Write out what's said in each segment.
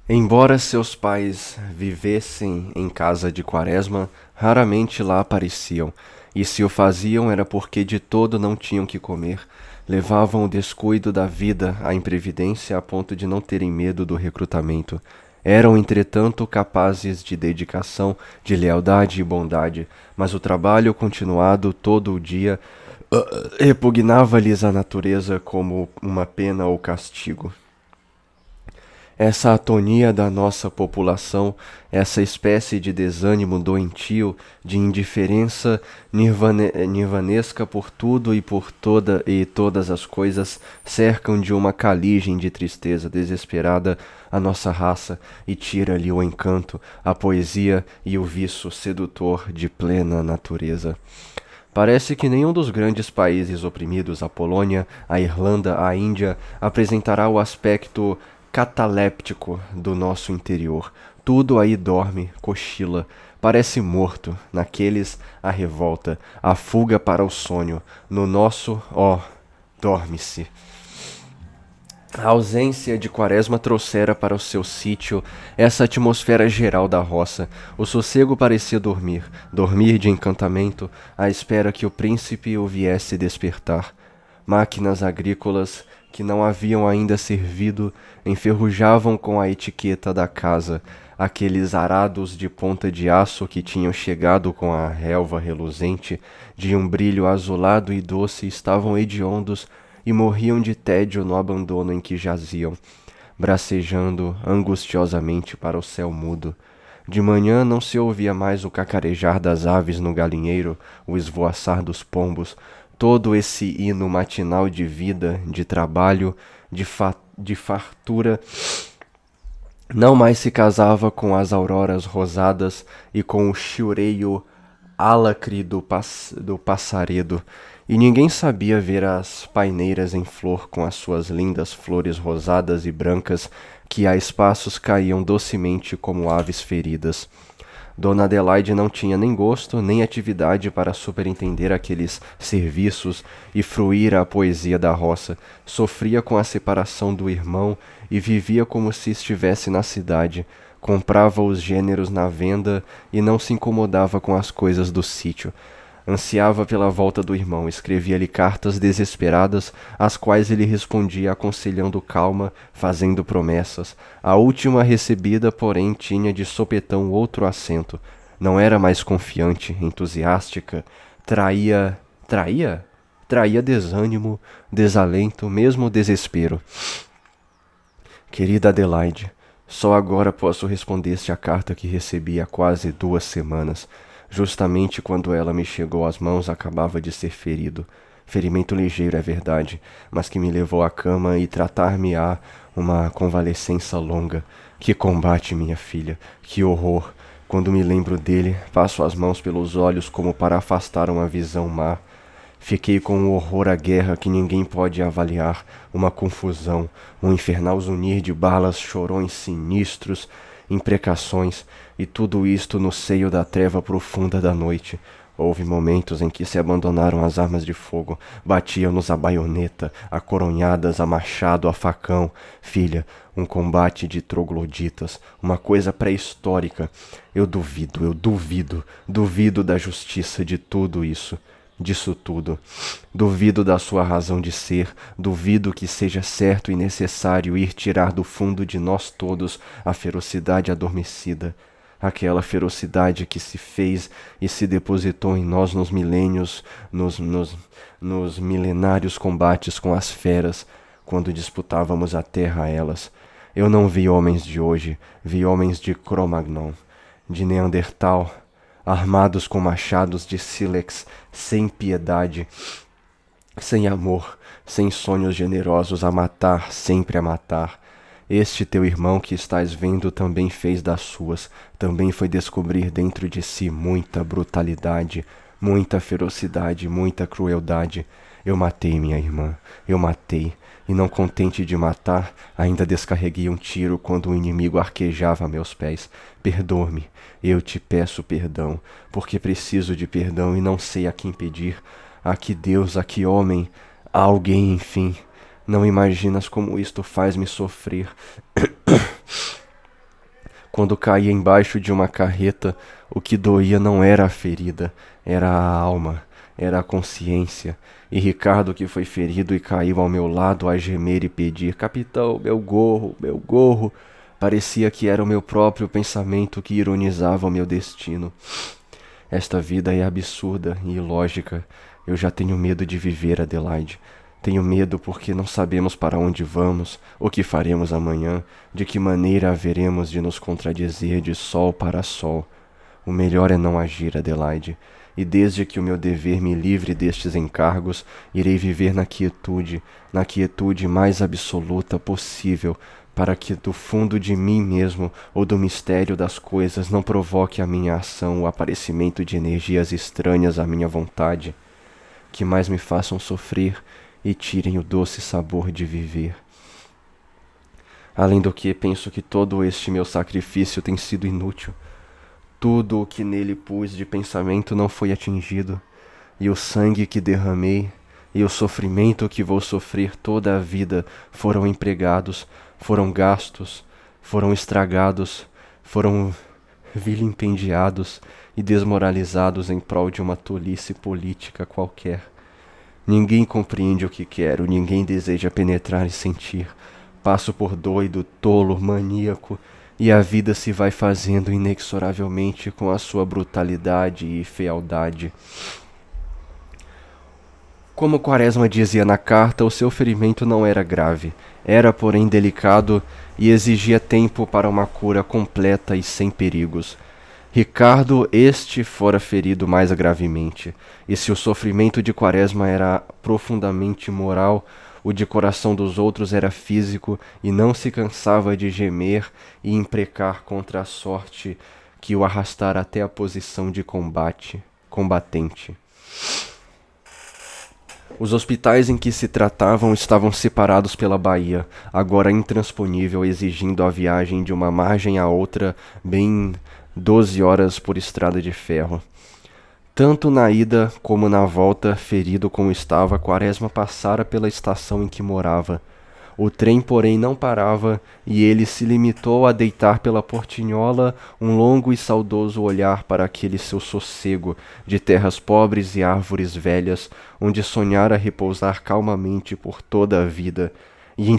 Embora seus pais vivessem em casa de Quaresma, raramente lá apareciam, e se o faziam era porque de todo não tinham que comer. Levavam o descuido da vida à imprevidência a ponto de não terem medo do recrutamento. Eram, entretanto, capazes de dedicação, de lealdade e bondade, mas o trabalho continuado todo o dia repugnava-lhes a natureza como uma pena ou castigo. Essa atonia da nossa população, essa espécie de desânimo doentio, de indiferença nirvanesca por tudo e por todas as coisas, cercam de uma caligem de tristeza desesperada a nossa raça e tira-lhe o encanto, a poesia e o viço sedutor de plena natureza. Parece que nenhum dos grandes países oprimidos, a Polônia, a Irlanda, a Índia, apresentará o aspecto cataléptico do nosso interior. Tudo aí dorme, cochila, parece morto. Naqueles, a revolta, a fuga para o sonho. No nosso, dorme-se. A ausência de Quaresma trouxera para o seu sítio essa atmosfera geral da roça. O sossego parecia dormir, dormir de encantamento, à espera que o príncipe o viesse despertar. Máquinas agrícolas que não haviam ainda servido enferrujavam com a etiqueta da casa. Aqueles arados de ponta de aço que tinham chegado com a relva reluzente de um brilho azulado e doce estavam hediondos e morriam de tédio no abandono em que jaziam, bracejando angustiosamente para o céu mudo. De manhã não se ouvia mais o cacarejar das aves no galinheiro, o esvoaçar dos pombos, todo esse hino matinal de vida, de trabalho, de fartura, não mais se casava com as auroras rosadas e com o chiureio álacre do passaredo, e ninguém sabia ver as paineiras em flor com as suas lindas flores rosadas e brancas que a espaços caíam docemente como aves feridas. Dona Adelaide não tinha nem gosto nem atividade para superintender aqueles serviços e fruir a poesia da roça. Sofria com a separação do irmão e vivia como se estivesse na cidade. Comprava os gêneros na venda e não se incomodava com as coisas do sítio. Ansiava pela volta do irmão, escrevia-lhe cartas desesperadas, às quais ele respondia aconselhando calma, fazendo promessas. A última recebida, porém, tinha de sopetão outro acento. Não era mais confiante, entusiástica. Traía desânimo, desalento, mesmo desespero. Querida Adelaide, só agora posso responder-te a carta que recebi há quase 2 semanas. Justamente quando ela me chegou às mãos, acabava de ser ferido. Ferimento ligeiro, é verdade, mas que me levou à cama e tratar-me-á uma convalescença longa. Que combate, minha filha, que horror! Quando me lembro dele, passo as mãos pelos olhos como para afastar uma visão má. Fiquei com um horror à guerra que ninguém pode avaliar, uma confusão, um infernal zunir de balas, chorões sinistros, imprecações, e tudo isto no seio da treva profunda da noite. Houve momentos em que se abandonaram as armas de fogo, batiam-nos a baioneta, a coronhadas, a machado, a facão. Filha, um combate de trogloditas, uma coisa pré-histórica. Eu duvido da justiça de tudo isso. Disso tudo. Duvido da sua razão de ser, duvido que seja certo e necessário ir tirar do fundo de nós todos a ferocidade adormecida, aquela ferocidade que se fez e se depositou em nós nos milênios, nos milenários combates com as feras, quando disputávamos a terra a elas. Eu não vi homens de hoje, vi homens de Cro-Magnon, de Neandertal, armados com machados de sílex, sem piedade, sem amor, sem sonhos generosos, a matar, sempre a matar. Este teu irmão que estás vendo também fez das suas, também foi descobrir dentro de si muita brutalidade, muita ferocidade, muita crueldade. Eu matei minha irmã, eu matei, e não contente de matar, ainda descarreguei um tiro quando o inimigo arquejava a meus pés. Perdoa-me, eu te peço perdão, porque preciso de perdão e não sei a quem pedir. A que Deus, a que homem, a alguém, enfim. Não imaginas como isto faz-me sofrer. Quando caía embaixo de uma carreta, o que doía não era a ferida, era a alma, era a consciência. E Ricardo, que foi ferido e caiu ao meu lado a gemer e pedir: Capitão, meu gorro, meu gorro. Parecia que era o meu próprio pensamento que ironizava o meu destino. Esta vida é absurda e ilógica. Eu já tenho medo de viver, Adelaide. Tenho medo porque não sabemos para onde vamos, o que faremos amanhã, de que maneira haveremos de nos contradizer de sol para sol. O melhor é não agir, Adelaide, e desde que o meu dever me livre destes encargos, irei viver na quietude mais absoluta possível, para que do fundo de mim mesmo ou do mistério das coisas não provoque a minha ação o aparecimento de energias estranhas à minha vontade, que mais me façam sofrer e tirem o doce sabor de viver. Além do que, penso que todo este meu sacrifício tem sido inútil. Tudo o que nele pus de pensamento não foi atingido, e o sangue que derramei e o sofrimento que vou sofrer toda a vida foram empregados, foram gastos, foram estragados, foram vilipendiados e desmoralizados em prol de uma tolice política qualquer. Ninguém compreende o que quero, ninguém deseja penetrar e sentir. Passo por doido, tolo, maníaco, e a vida se vai fazendo inexoravelmente com a sua brutalidade e fealdade. Como Quaresma dizia na carta, o seu ferimento não era grave, era, porém, delicado e exigia tempo para uma cura completa e sem perigos. Ricardo, este fora ferido mais gravemente, e se o sofrimento de Quaresma era profundamente moral, o de coração dos outros era físico e não se cansava de gemer e imprecar contra a sorte que o arrastara até a posição de combatente. Os hospitais em que se tratavam estavam separados pela baía, agora intransponível, exigindo a viagem de uma margem à outra, bem 12 horas por estrada de ferro. Tanto na ida como na volta, ferido como estava, Quaresma passara pela estação em que morava. O trem, porém, não parava, e ele se limitou a deitar pela portinhola um longo e saudoso olhar para aquele seu sossego de terras pobres e árvores velhas, onde sonhara repousar calmamente por toda a vida, e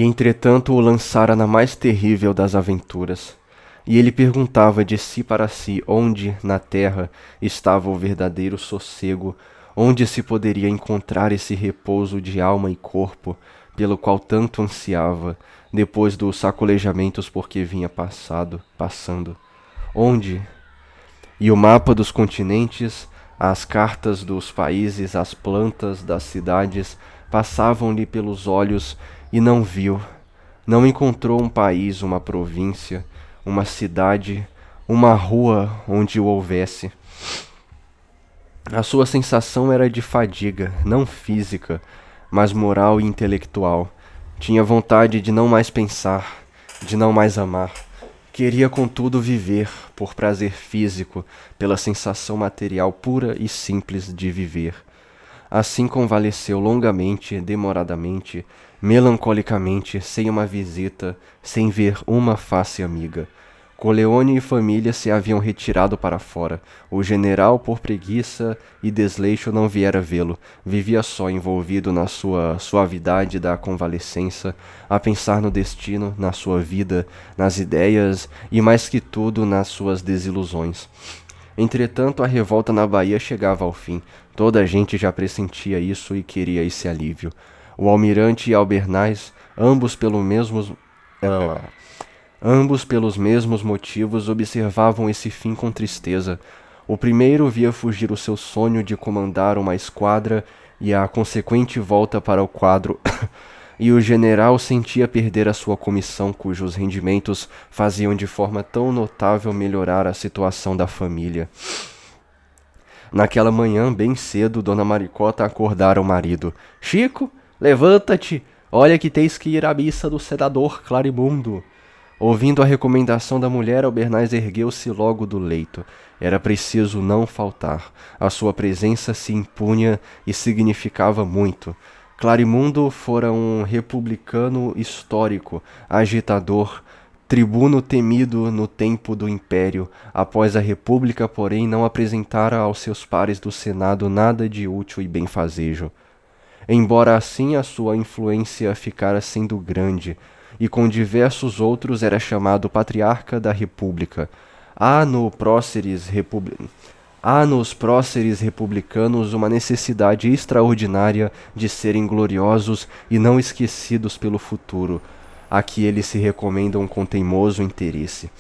entretanto o lançara na mais terrível das aventuras. E ele perguntava de si para si onde, na terra, estava o verdadeiro sossego, onde se poderia encontrar esse repouso de alma e corpo, pelo qual tanto ansiava, depois dos sacolejamentos por que vinha passando. Onde? E o mapa dos continentes, as cartas dos países, as plantas das cidades, passavam-lhe pelos olhos e não viu, não encontrou um país, uma província, uma cidade, uma rua onde o houvesse. A sua sensação era de fadiga, não física, mas moral e intelectual. Tinha vontade de não mais pensar, de não mais amar. Queria, contudo, viver, por prazer físico, pela sensação material pura e simples de viver. Assim convalesceu longamente, demoradamente, melancolicamente, sem uma visita, sem ver uma face amiga. Coleone e família se haviam retirado para fora. O general, por preguiça e desleixo, não viera vê-lo. Vivia só, envolvido na sua suavidade da convalescença, a pensar no destino, na sua vida, nas ideias e, mais que tudo, nas suas desilusões. Entretanto, a revolta na Bahia chegava ao fim. Toda a gente já pressentia isso e queria esse alívio. O almirante e Albernaz, ambos pelos mesmos motivos, observavam esse fim com tristeza. O primeiro via fugir o seu sonho de comandar uma esquadra e a consequente volta para o quadro, e o general sentia perder a sua comissão, cujos rendimentos faziam de forma tão notável melhorar a situação da família. Naquela manhã, bem cedo, Dona Maricota acordara o marido. — Chico, levanta-te! Olha que tens que ir à missa do senador Clarimundo. Ouvindo a recomendação da mulher, Albernaz ergueu-se logo do leito. Era preciso não faltar. A sua presença se impunha e significava muito. Clarimundo fora um republicano histórico, agitador, tribuno temido no tempo do Império. Após a República, porém, não apresentara aos seus pares do Senado nada de útil e benfazejo. Embora assim a sua influência ficara sendo grande, e com diversos outros era chamado Patriarca da República. Há no próceres Há nos próceres republicanos uma necessidade extraordinária de serem gloriosos e não esquecidos pelo futuro, a que eles se recomendam com teimoso interesse.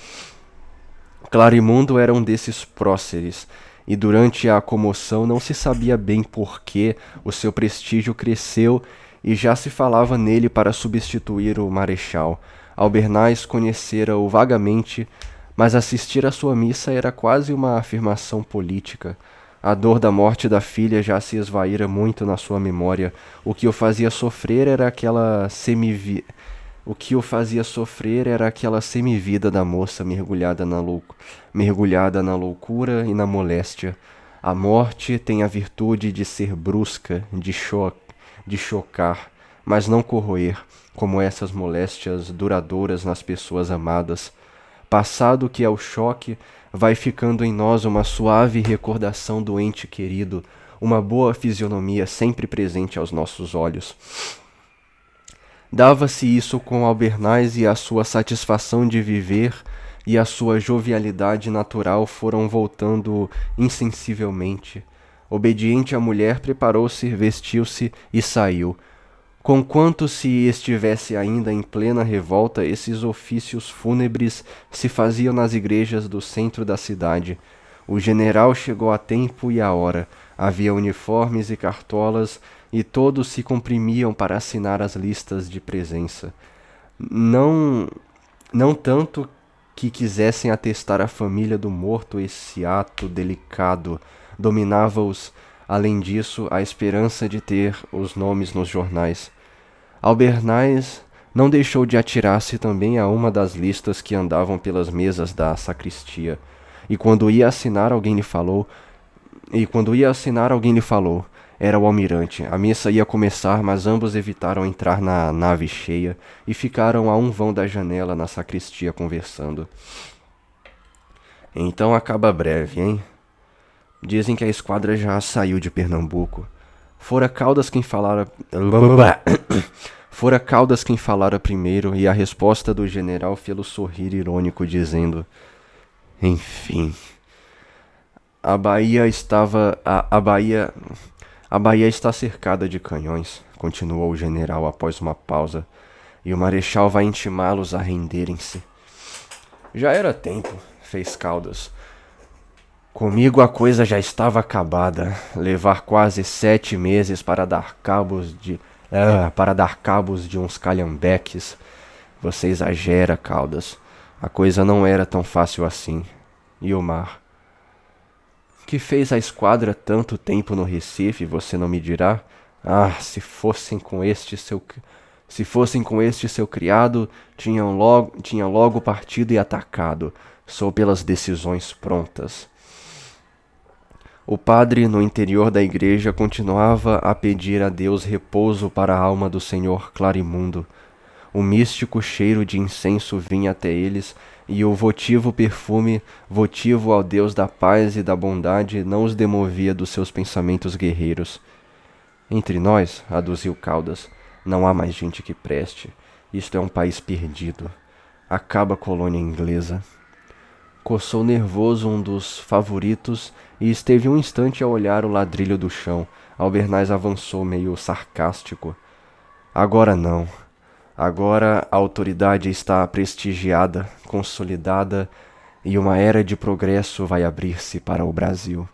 Clarimundo era um desses próceres, e durante a comoção não se sabia bem por que o seu prestígio cresceu e já se falava nele para substituir o marechal. Albernaz conhecera-o vagamente, mas assistir à sua missa era quase uma afirmação política. A dor da morte da filha já se esvaíra muito na sua memória. O que o fazia sofrer era aquela semivida da moça mergulhada na loucura e na moléstia. A morte tem a virtude de ser brusca, de chocar, mas não corroer, como essas moléstias duradouras nas pessoas amadas. Passado que é o choque, vai ficando em nós uma suave recordação do ente querido, uma boa fisionomia sempre presente aos nossos olhos. Dava-se isso com Albernaz, e a sua satisfação de viver e a sua jovialidade natural foram voltando insensivelmente. Obediente à mulher, preparou-se, vestiu-se e saiu. Conquanto se estivesse ainda em plena revolta, esses ofícios fúnebres se faziam nas igrejas do centro da cidade. O general chegou a tempo e à hora. Havia uniformes e cartolas, e todos se comprimiam para assinar as listas de presença. Não tanto que quisessem atestar à família do morto esse ato delicado, dominava-os, além disso, a esperança de ter os nomes nos jornais. Albernaz não deixou de atirar-se também a uma das listas que andavam pelas mesas da sacristia, e quando ia assinar alguém lhe falou, era o almirante. A missa ia começar, mas ambos evitaram entrar na nave cheia e ficaram a um vão da janela na sacristia conversando. Então acaba breve, hein? Dizem que a esquadra já saiu de Pernambuco. Fora Caldas quem falara primeiro, e a resposta do general fê-lo sorrir irônico, dizendo: enfim, a Bahia está cercada de canhões, continuou o general após uma pausa, e o marechal vai intimá-los a renderem-se. Já era tempo, fez Caldas. Comigo a coisa já estava acabada. Levar quase 7 meses para dar cabos de uns calhambeques. Você exagera, Caldas. A coisa não era tão fácil assim. E o mar? Que fez a esquadra tanto tempo no Recife, você não me dirá? Ah, se fossem com este seu criado, tinha logo partido e atacado. Sou pelas decisões prontas. O padre, no interior da igreja, continuava a pedir a Deus repouso para a alma do senhor Clarimundo. O místico cheiro de incenso vinha até eles, e o votivo perfume, votivo ao Deus da paz e da bondade, não os demovia dos seus pensamentos guerreiros. Entre nós, aduziu Caldas, não há mais gente que preste. Isto é um país perdido. Acaba a colônia inglesa. Coçou nervoso um dos favoritos e esteve um instante a olhar o ladrilho do chão. Albernaz avançou meio sarcástico. Agora não. Agora a autoridade está prestigiada, consolidada, e uma era de progresso vai abrir-se para o Brasil.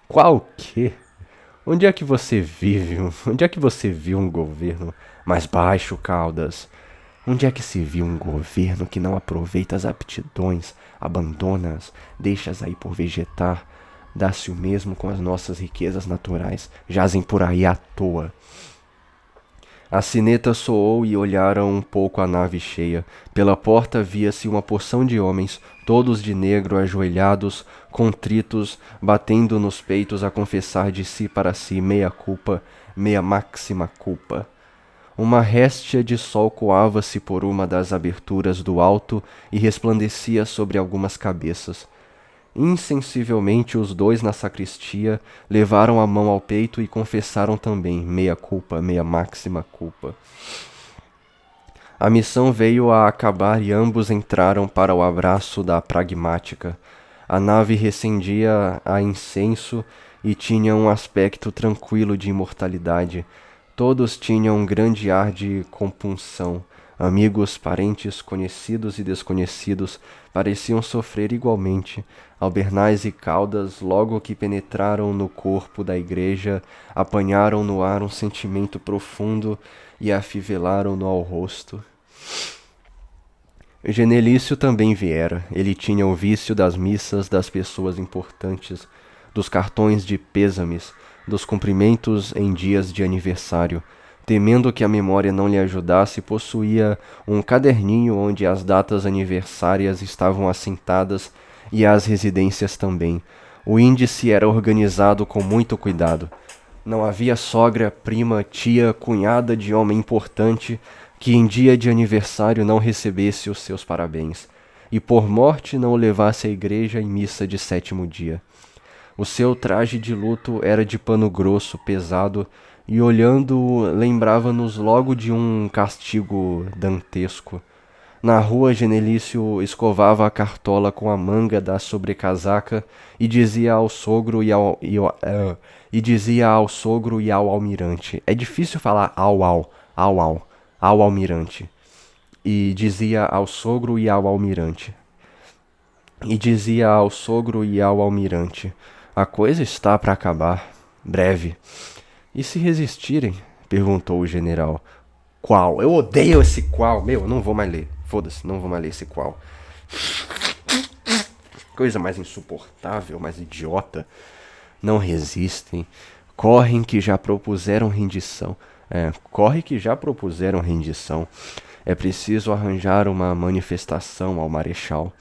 Qual quê? Onde é que você vive? Onde é que você viu um governo mais baixo, Caldas? Onde é que se viu um governo que não aproveita as aptidões, abandona-as, deixa-as aí por vegetar? Dá-se o mesmo com as nossas riquezas naturais, jazem por aí à toa. A sineta soou e olharam um pouco a nave cheia. Pela porta via-se uma porção de homens, todos de negro, ajoelhados, contritos, batendo nos peitos a confessar de si para si meia culpa, meia máxima culpa. Uma réstia de sol coava-se por uma das aberturas do alto e resplandecia sobre algumas cabeças. Insensivelmente os dois na sacristia levaram a mão ao peito e confessaram também, meia culpa, meia máxima culpa. A missão veio a acabar e ambos entraram para o abraço da pragmática. A nave recendia a incenso e tinha um aspecto tranquilo de imortalidade. Todos tinham um grande ar de compunção. Amigos, parentes, conhecidos e desconhecidos pareciam sofrer igualmente. Albernaz e Caldas, logo que penetraram no corpo da igreja, apanharam no ar um sentimento profundo e afivelaram-no ao rosto. Genelício também viera. Ele tinha o vício das missas das pessoas importantes, dos cartões de pêsames, dos cumprimentos em dias de aniversário. Temendo que a memória não lhe ajudasse, possuía um caderninho onde as datas aniversárias estavam assentadas e as residências também. O índice era organizado com muito cuidado. Não havia sogra, prima, tia, cunhada de homem importante que em dia de aniversário não recebesse os seus parabéns, e por morte não o levasse à igreja em missa de 7º dia. O seu traje de luto era de pano grosso, pesado, e olhando-o lembrava-nos logo de um castigo dantesco. Na rua, Genelício escovava a cartola com a manga da sobrecasaca e dizia ao sogro e ao almirante. É difícil falar ao almirante. E dizia ao sogro e ao almirante. A coisa está para acabar. Breve. E se resistirem? Perguntou o general. Qual? Eu odeio esse qual. Meu, eu não vou mais ler. Foda-se, não vou mais ler esse qual. Coisa mais insuportável, mais idiota. Não resistem. Corre que já propuseram rendição. É preciso arranjar uma manifestação ao marechal.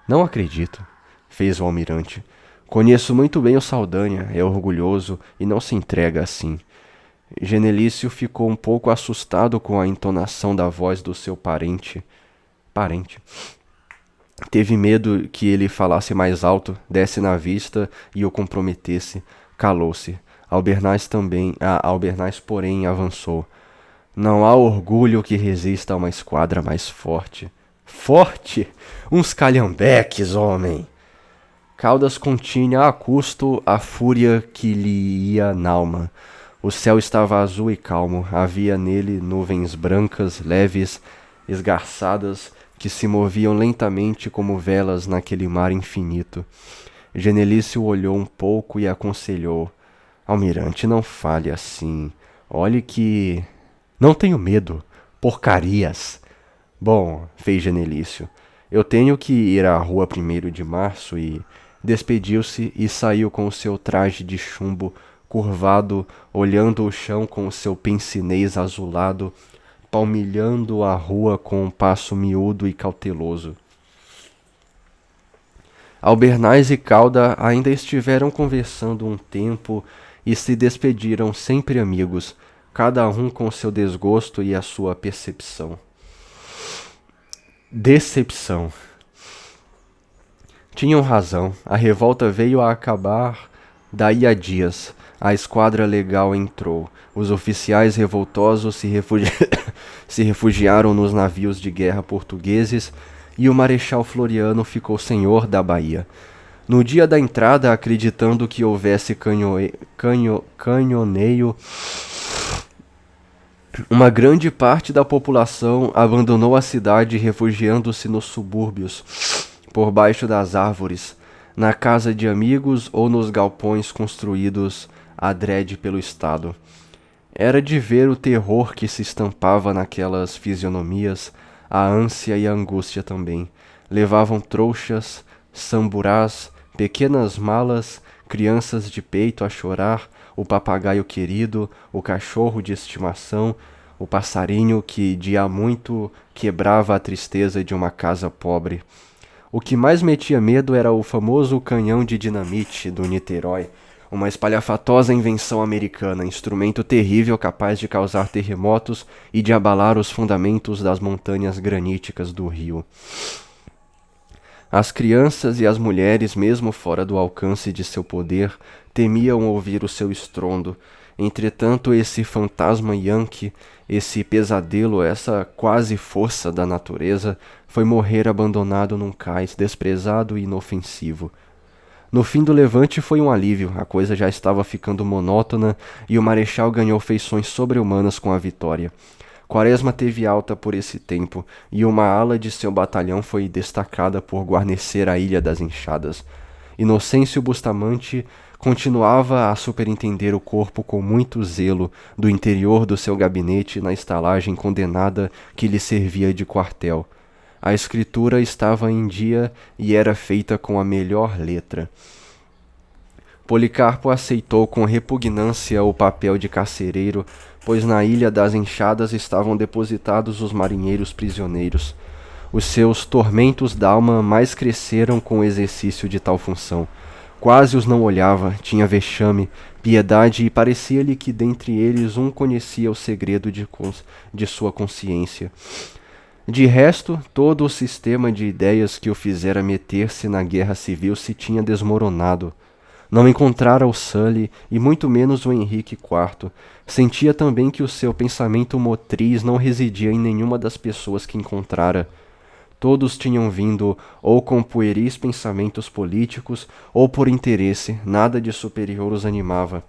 Não acredito, fez o almirante. Conheço muito bem o Saldanha, é orgulhoso e não se entrega assim. Genelício ficou um pouco assustado com a entonação da voz do seu parente. Teve medo que ele falasse mais alto, desse na vista e o comprometesse. Calou-se. Albernaz, porém, avançou. Não há orgulho que resista a uma esquadra mais forte. Forte? Uns calhambeques, homem! Caldas continha a custo a fúria que lhe ia nalma. O céu estava azul e calmo. Havia nele nuvens brancas, leves, esgarçadas, que se moviam lentamente como velas naquele mar infinito. Genelício olhou um pouco e aconselhou. Almirante, não fale assim. Olhe que... Não tenho medo. Porcarias. Bom, fez Genelício. Eu tenho que ir à rua 1º de março e... Despediu-se e saiu com o seu traje de chumbo, curvado, olhando o chão com o seu pince-nez azulado, palmilhando a rua com um passo miúdo e cauteloso. Albernaz e Calda ainda estiveram conversando um tempo e se despediram sempre amigos, cada um com seu desgosto e a sua percepção. Decepção. Tinham razão, a revolta veio a acabar daí a dias. A esquadra legal entrou. Os oficiais revoltosos se refugiaram nos navios de guerra portugueses e o Marechal Floriano ficou senhor da Bahia. No dia da entrada, acreditando que houvesse canhoneio, uma grande parte da população abandonou a cidade refugiando-se nos subúrbios, por baixo das árvores, na casa de amigos ou nos galpões construídos adrede pelo Estado. Era de ver o terror que se estampava naquelas fisionomias, a ânsia e a angústia também. Levavam trouxas, samburás, pequenas malas, crianças de peito a chorar, o papagaio querido, o cachorro de estimação, o passarinho que de há muito quebrava a tristeza de uma casa pobre. O que mais metia medo era o famoso canhão de dinamite do Niterói, Uma espalhafatosa invenção americana, instrumento terrível capaz de causar terremotos e de abalar os fundamentos das montanhas graníticas do rio. As crianças e as mulheres, mesmo fora do alcance de seu poder, temiam ouvir o seu estrondo. Entretanto, esse fantasma Yankee, esse pesadelo, essa quase força da natureza, foi morrer abandonado num cais, desprezado e inofensivo. No fim do levante foi um alívio, a coisa já estava ficando monótona e o marechal ganhou feições sobre-humanas com a vitória. Quaresma teve alta por esse tempo, e uma ala de seu batalhão foi destacada por guarnecer a Ilha das Enxadas. Inocêncio Bustamante continuava a superintender o corpo com muito zelo do interior do seu gabinete na estalagem condenada que lhe servia de quartel. A escritura estava em dia e era feita com a melhor letra. Policarpo aceitou com repugnância o papel de carcereiro, pois na Ilha das Enxadas estavam depositados os marinheiros prisioneiros. Os seus tormentos d'alma mais cresceram com o exercício de tal função. Quase os não olhava, tinha vexame, piedade, e parecia-lhe que dentre eles um conhecia o segredo de sua consciência. De resto, todo o sistema de ideias que o fizera meter-se na guerra civil se tinha desmoronado. Não encontrara o Sully e muito menos o Henrique IV. Sentia também que o seu pensamento motriz não residia em nenhuma das pessoas que encontrara. Todos tinham vindo ou com pueris pensamentos políticos ou por interesse, nada de superior os animava.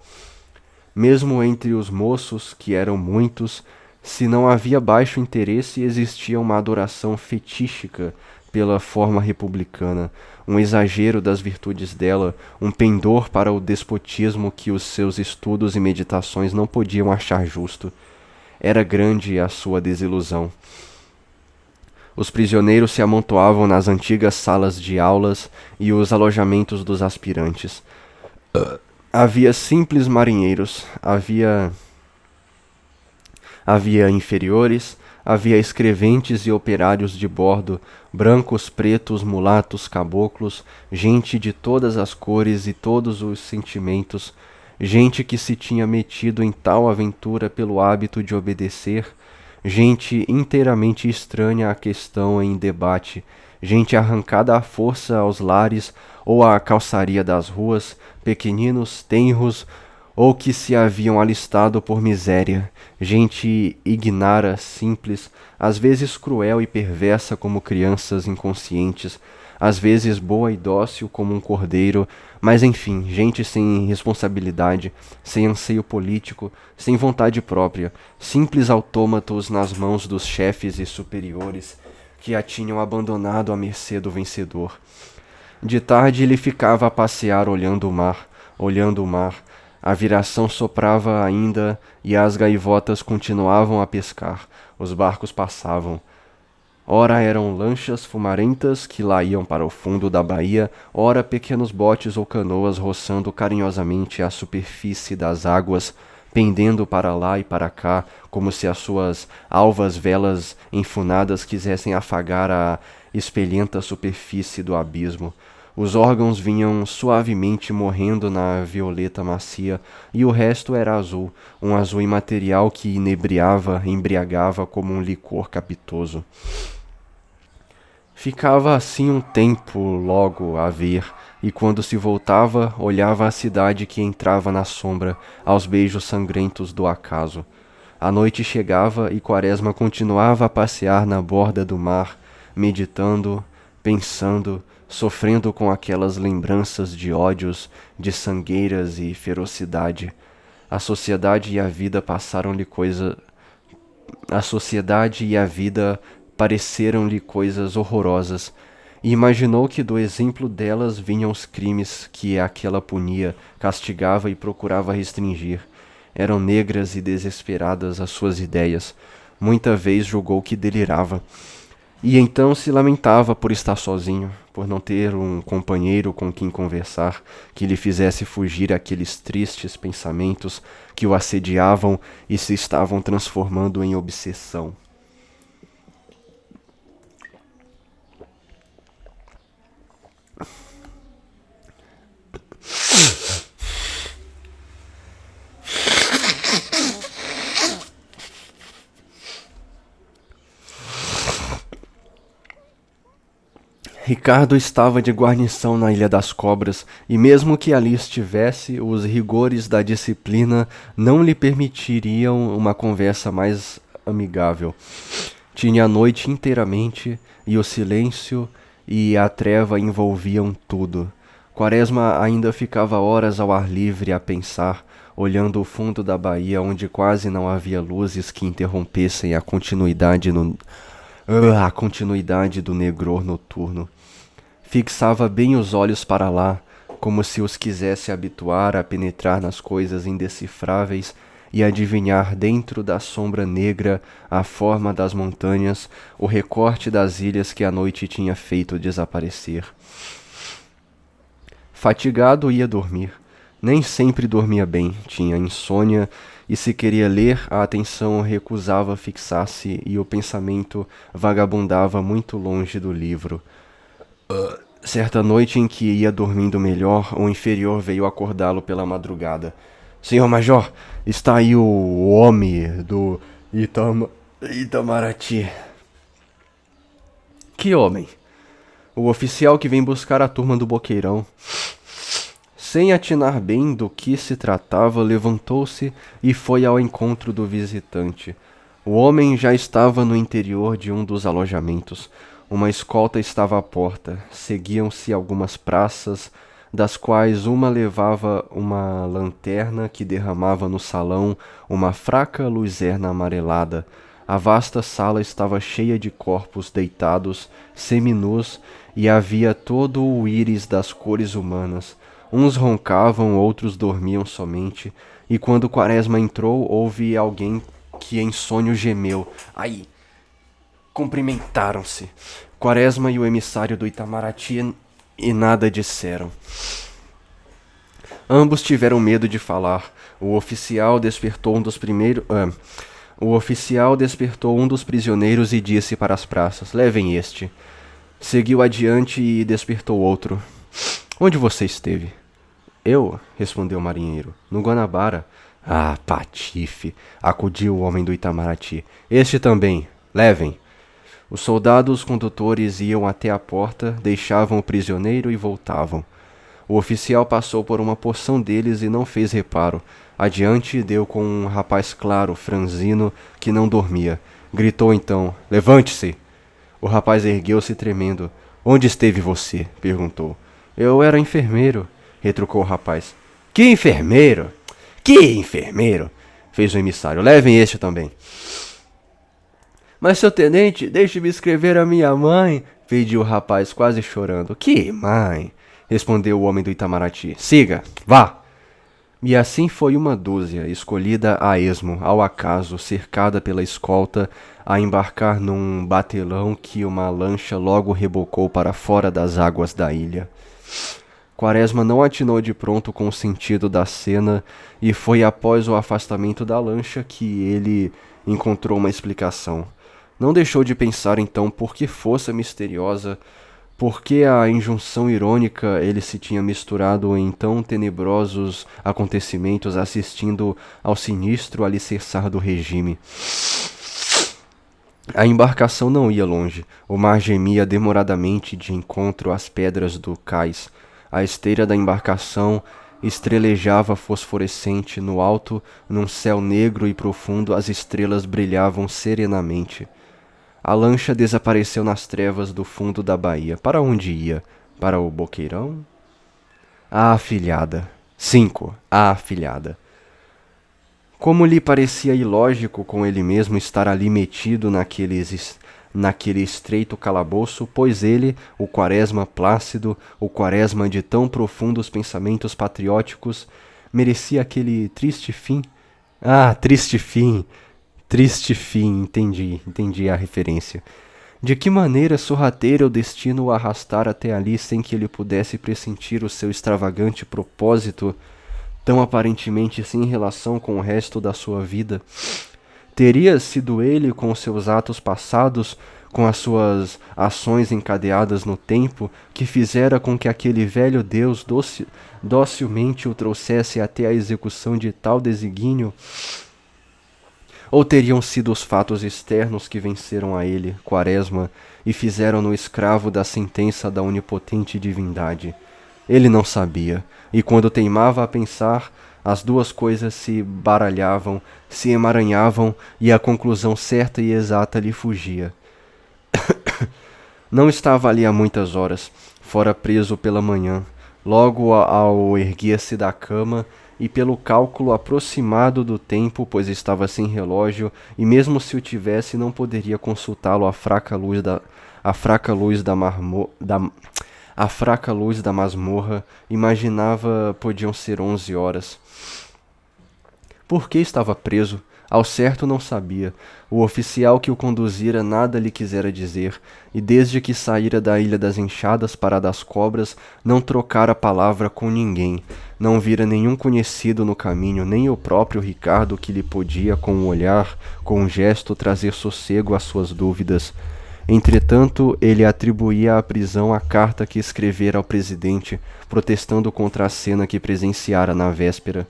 Mesmo entre os moços, que eram muitos, se não havia baixo interesse, existia uma adoração fetíchica pela forma republicana, um exagero das virtudes dela, um pendor para o despotismo que os seus estudos e meditações não podiam achar justo. Era grande a sua desilusão. Os prisioneiros se amontoavam nas antigas salas de aulas e os alojamentos dos aspirantes. Havia simples marinheiros, havia inferiores, havia escreventes e operários de bordo, brancos, pretos, mulatos, caboclos, gente de todas as cores e todos os sentimentos, gente que se tinha metido em tal aventura pelo hábito de obedecer, gente inteiramente estranha à questão em debate, gente arrancada à força aos lares ou à calçaria das ruas, pequeninos, tenros, ou que se haviam alistado por miséria, gente ignara, simples, às vezes cruel e perversa como crianças inconscientes, às vezes boa e dócil como um cordeiro, mas enfim, gente sem responsabilidade, sem anseio político, sem vontade própria, simples autômatos nas mãos dos chefes e superiores que a tinham abandonado à mercê do vencedor. De tarde ele ficava a passear olhando o mar, A viração soprava ainda e as gaivotas continuavam a pescar. Os barcos passavam. Ora eram lanchas fumarentas que lá iam para o fundo da baía, ora pequenos botes ou canoas roçando carinhosamente a superfície das águas, pendendo para lá e para cá, como se as suas alvas velas enfunadas quisessem afagar a espelhenta superfície do abismo. Os órgãos vinham suavemente morrendo na violeta macia, e o resto era azul, um azul imaterial que embriagava como um licor capitoso. Ficava assim um tempo logo a ver, e quando se voltava, olhava a cidade que entrava na sombra, aos beijos sangrentos do acaso. A noite chegava e Quaresma continuava a passear na borda do mar, meditando, pensando, sofrendo com aquelas lembranças de ódios, de sangueiras e ferocidade. A sociedade e a vida pareceram-lhe coisas horrorosas, e imaginou que do exemplo delas vinham os crimes que aquela punia, castigava e procurava restringir. Eram negras e desesperadas as suas ideias. Muita vez julgou que delirava. E então se lamentava por estar sozinho, por não ter um companheiro com quem conversar, que lhe fizesse fugir aqueles tristes pensamentos que o assediavam e se estavam transformando em obsessão. Ricardo estava de guarnição na Ilha das Cobras, e mesmo que ali estivesse, os rigores da disciplina não lhe permitiriam uma conversa mais amigável. Tinha a noite inteiramente, e o silêncio e a treva envolviam tudo. Quaresma ainda ficava horas ao ar livre a pensar, olhando o fundo da baía onde quase não havia luzes que interrompessem a continuidade do negror noturno. Fixava bem os olhos para lá, como se os quisesse habituar a penetrar nas coisas indecifráveis e adivinhar dentro da sombra negra a forma das montanhas, o recorte das ilhas que a noite tinha feito desaparecer. Fatigado, ia dormir. Nem sempre dormia bem, tinha insônia, e se queria ler, a atenção recusava fixar-se e o pensamento vagabundava muito longe do livro. Certa noite em que ia dormindo melhor, o inferior veio acordá-lo pela madrugada. Senhor Major, está aí o homem do Itamaraty. Que homem? O oficial que vem buscar a turma do Boqueirão. Sem atinar bem do que se tratava, levantou-se e foi ao encontro do visitante. O homem já estava no interior de um dos alojamentos. Uma escolta estava à porta. Seguiam-se algumas praças, das quais uma levava uma lanterna que derramava no salão uma fraca luzerna amarelada. A vasta sala estava cheia de corpos deitados, seminus, e havia todo o íris das cores humanas. Uns roncavam, outros dormiam somente, e quando Quaresma entrou, houve alguém que em sonho gemeu. Aí! Cumprimentaram-se. Quaresma e o emissário do Itamaraty e nada disseram. Ambos tiveram medo de falar. O oficial despertou um dos prisioneiros e disse para as praças: levem este. Seguiu adiante e despertou outro. Onde você esteve? Eu, respondeu o marinheiro, no Guanabara. Ah, patife, acudiu o homem do Itamaraty. Este também, levem. Os soldados condutores iam até a porta, deixavam o prisioneiro e voltavam. O oficial passou por uma porção deles e não fez reparo. Adiante deu com um rapaz claro, franzino, que não dormia. Gritou então: levante-se! O rapaz ergueu-se tremendo. Onde esteve você? Perguntou. Eu era enfermeiro, retrucou o rapaz. Que enfermeiro? Que enfermeiro? Fez o emissário. Levem este também. Mas, seu tenente, deixe-me escrever a minha mãe, pediu o rapaz, quase chorando. Que mãe? Respondeu o homem do Itamaraty. Siga, vá! E assim foi uma dúzia, escolhida a esmo, ao acaso, cercada pela escolta, a embarcar num batelão que uma lancha logo rebocou para fora das águas da ilha. Quaresma não atinou de pronto com o sentido da cena, e foi após o afastamento da lancha que ele encontrou uma explicação. Não deixou de pensar então por que força misteriosa, por que a injunção irônica ele se tinha misturado em tão tenebrosos acontecimentos, assistindo ao sinistro alicerçar do regime. A embarcação não ia longe. O mar gemia demoradamente de encontro às pedras do cais. A esteira da embarcação estrelejava fosforescente no alto, num céu negro e profundo, as estrelas brilhavam serenamente. A lancha desapareceu nas trevas do fundo da baía. Para onde ia? Para o Boqueirão? A afilhada. 5. A afilhada. Como lhe parecia ilógico com ele mesmo estar ali metido naquele estreito calabouço, pois ele, o Quaresma plácido, o Quaresma de tão profundos pensamentos patrióticos, merecia aquele triste fim? Ah, triste fim! Triste fim, entendi a referência. De que maneira sorrateira o destino o arrastar até ali sem que ele pudesse pressentir o seu extravagante propósito, tão aparentemente sem relação com o resto da sua vida? Teria sido ele, com seus atos passados, com as suas ações encadeadas no tempo, que fizera com que aquele velho Deus docilmente o trouxesse até a execução de tal desígnio? Ou teriam sido os fatos externos que venceram a ele, Quaresma, e fizeram-no escravo da sentença da onipotente divindade? Ele não sabia, e quando teimava a pensar, as duas coisas se baralhavam, se emaranhavam, e a conclusão certa e exata lhe fugia. Não estava ali há muitas horas, fora preso pela manhã. Logo ao erguer-se da cama, e pelo cálculo aproximado do tempo, pois estava sem relógio, e mesmo se o tivesse, não poderia consultá-lo à fraca luz da masmorra, imaginava podiam ser 11 horas. Por que estava preso? Ao certo não sabia. O oficial que o conduzira nada lhe quisera dizer, e desde que saíra da Ilha das Enxadas para a das Cobras, não trocara palavra com ninguém. Não vira nenhum conhecido no caminho, nem o próprio Ricardo, que lhe podia, com um olhar, com um gesto, trazer sossego às suas dúvidas. Entretanto, ele atribuía à prisão a carta que escrevera ao presidente, protestando contra a cena que presenciara na véspera.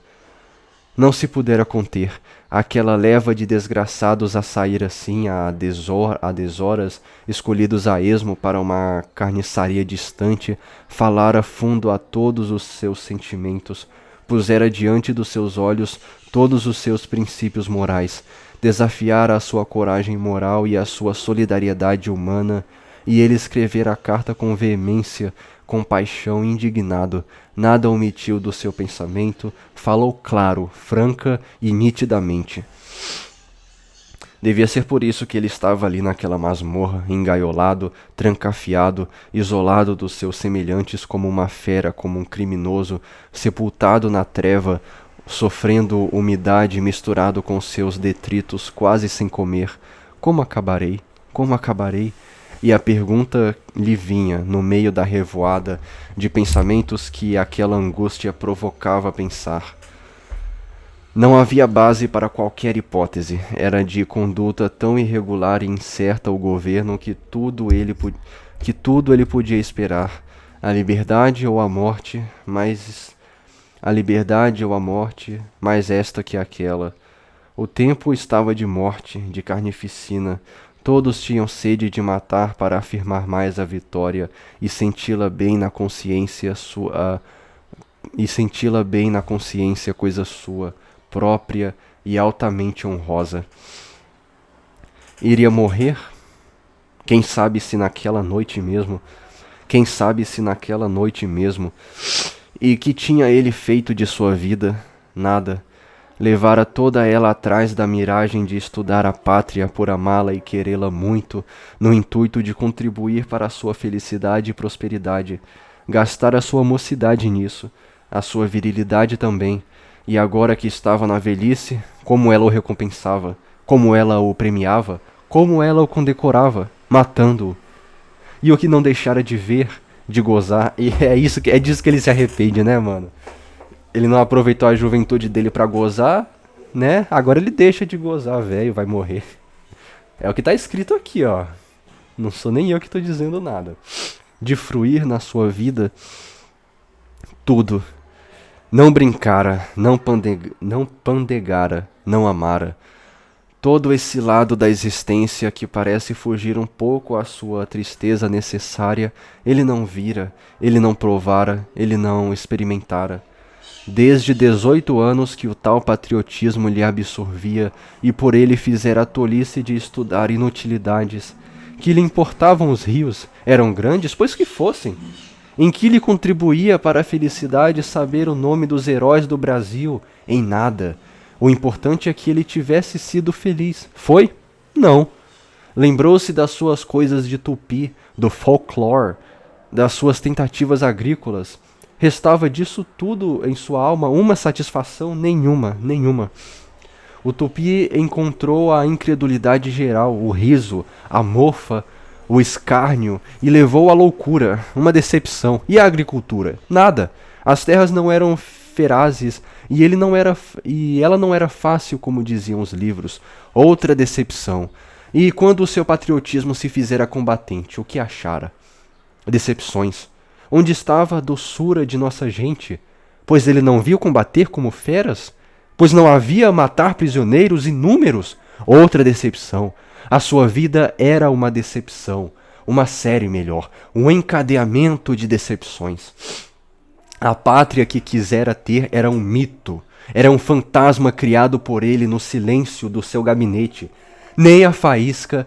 Não se pudera conter. Aquela leva de desgraçados a sair assim, a deshoras, escolhidos a esmo para uma carniçaria distante, falara fundo a todos os seus sentimentos, pusera diante dos seus olhos todos os seus princípios morais, desafiara a sua coragem moral e a sua solidariedade humana, e ele escrevera a carta com veemência, com paixão, indignado, nada omitiu do seu pensamento, falou claro, franca e nitidamente. Devia ser por isso que ele estava ali naquela masmorra, engaiolado, trancafiado, isolado dos seus semelhantes como uma fera, como um criminoso, sepultado na treva, sofrendo umidade misturado com seus detritos, quase sem comer. Como acabarei? Como acabarei? E a pergunta lhe vinha no meio da revoada de pensamentos que aquela angústia provocava a pensar. Não havia base para qualquer hipótese. Era de conduta tão irregular e incerta o governo que tudo ele podia esperar. A liberdade ou a morte, mais esta que aquela. O tempo estava de morte, de carnificina. Todos tinham sede de matar para afirmar mais a vitória e senti-la bem na consciência coisa sua, própria e altamente honrosa. Iria morrer? Quem sabe se naquela noite mesmo? Quem sabe se naquela noite mesmo? E que tinha ele feito de sua vida? Nada. Levara toda ela atrás da miragem de estudar a pátria por amá-la e querê-la muito, no intuito de contribuir para a sua felicidade e prosperidade. Gastara sua mocidade nisso, a sua virilidade também, e agora que estava na velhice, como ela o recompensava, como ela o premiava, como ela o condecorava, matando-o. E o que não deixara de ver, de gozar, e é disso que ele se arrepende, né, mano? Ele não aproveitou a juventude dele pra gozar, né? Agora ele deixa de gozar, velho, vai morrer. É o que tá escrito aqui, ó. Não sou nem eu que tô dizendo nada. De fruir na sua vida tudo. Não brincara, não pandegara, não amara. Todo esse lado da existência que parece fugir um pouco à sua tristeza necessária, ele não vira, ele não provara, ele não experimentara. Desde 18 anos que o tal patriotismo lhe absorvia e por ele fizera a tolice de estudar inutilidades. Que lhe importavam os rios? Eram grandes? Pois que fossem. Em que lhe contribuía para a felicidade saber o nome dos heróis do Brasil? Em nada. O importante é que ele tivesse sido feliz. Foi? Não. Lembrou-se das suas coisas de tupi, do folclore, das suas tentativas agrícolas. Restava disso tudo em sua alma uma satisfação? Nenhuma. O tupi encontrou a incredulidade geral, o riso, a mofa, o escárnio e levou à loucura, uma decepção. E a agricultura? Nada. As terras não eram ferazes e ela não era fácil, como diziam os livros. Outra decepção. E quando o seu patriotismo se fizera combatente, o que achara? Decepções. Onde estava a doçura de nossa gente? Pois ele não viu combater como feras? Pois não havia matar prisioneiros inúmeros? outra decepção. A sua vida era uma decepção, uma série melhor, um encadeamento de decepções. A pátria que quisera ter era um mito, era um fantasma criado por ele no silêncio do seu gabinete. Nem a faísca,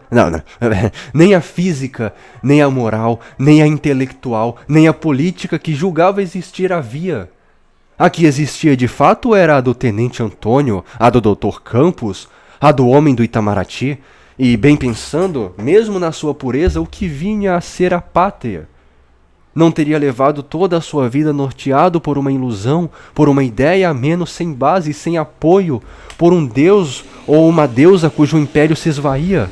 nem a física, nem a moral, nem a intelectual, nem a política que julgava existir havia. A que existia de fato era a do tenente Antônio, a do doutor Campos, a do homem do Itamaraty, e, bem pensando, mesmo na sua pureza, o que vinha a ser a pátria. Não teria levado toda a sua vida norteado por uma ilusão, por uma ideia a menos sem base e sem apoio, por um deus ou uma deusa cujo império se esvaía?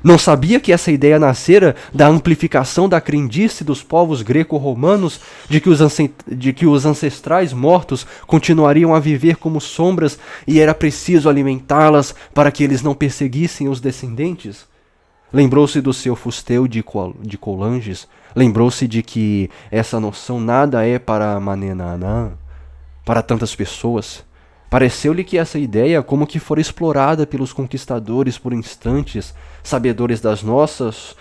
Não sabia que essa ideia nascera da amplificação da crendice dos povos greco-romanos de que os ancestrais mortos continuariam a viver como sombras e era preciso alimentá-las para que eles não perseguissem os descendentes? Lembrou-se do seu Fusteu de Coulanges, lembrou-se de que essa noção nada é para Manenanã, para tantas pessoas. Pareceu-lhe que essa ideia como que fora explorada pelos conquistadores por instantes, sabedores das nossas